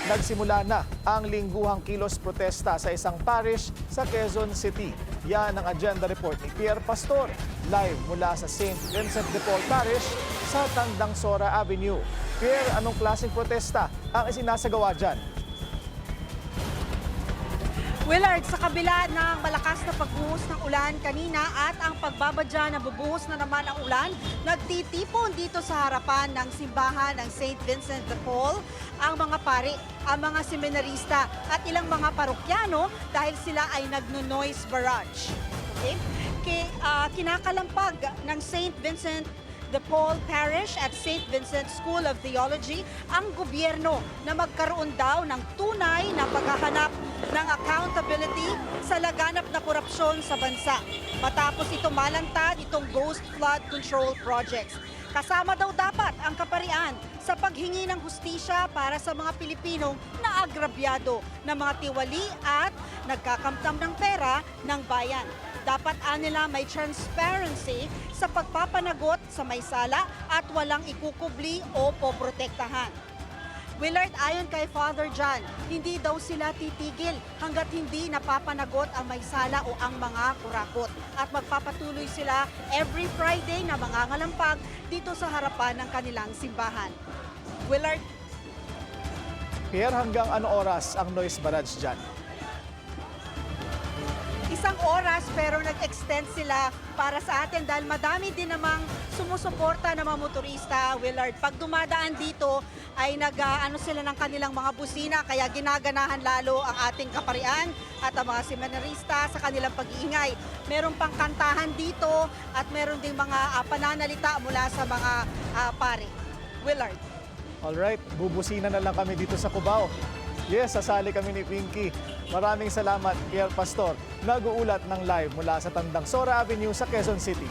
Nagsimula na ang lingguhang kilos protesta sa isang parish sa Quezon City. Yan ang agenda report ni Pierre Pastor, live mula sa St. Vincent de Paul Parish sa Tandang Sora Avenue. Pierre, anong klaseng protesta ang isinasagawa dyan? Willard, sa kabila ng malakas na pagbuhos ng ulan kanina at ang pagbabadya na bubuhos na naman ang ulan, nagtitipon dito sa harapan ng simbahan ng St. Vincent de Paul ang mga pari, ang mga seminarista at ilang mga parokyano dahil sila ay nagno-noise barrage. Okay? Kinakalampag ng St. Vincent de Paul Parish at St. Vincent School of Theology ang gobyerno na magkaroon daw ng tunay na paghahanap ng accountability sa laganap na korupsyon sa bansa. Matapos ito malantad itong Ghost Flood Control Projects. Kasama daw dapat ang kaparian sa paghingi ng hustisya para sa mga Pilipinong naagrabyado ng mga tiwali at nagkakamtam ng pera ng bayan. Dapat nila may transparency sa pagpapanagot sa may sala at walang ikukubli o poprotektahan. Willard, ayon kay Father John, hindi daw sila titigil hanggat hindi napapanagot ang may sala o ang mga kurakot. At magpapatuloy sila every Friday na mangangalampag dito sa harapan ng kanilang simbahan. Willard? Pierre, hanggang ano oras ang noise barrage dyan? Isang oras pero nag-extend sila para sa atin dahil madami din namang sumusuporta ng mga motorista, Willard. Pag dumadaan dito ay nag-ano sila ng kanilang mga busina kaya ginaganahan lalo ang ating kaparian at ang mga seminarista sa kanilang pag-iingay. Meron pang kantahan dito at meron ding mga pananalita mula sa mga pare. Willard. Alright, bubusina na lang kami dito sa Cubao. Yes, sasali kami ni Pinky. Maraming salamat, Pierre Pastor. Nag-uulat ng live mula sa Tandang Sora Avenue sa Quezon City.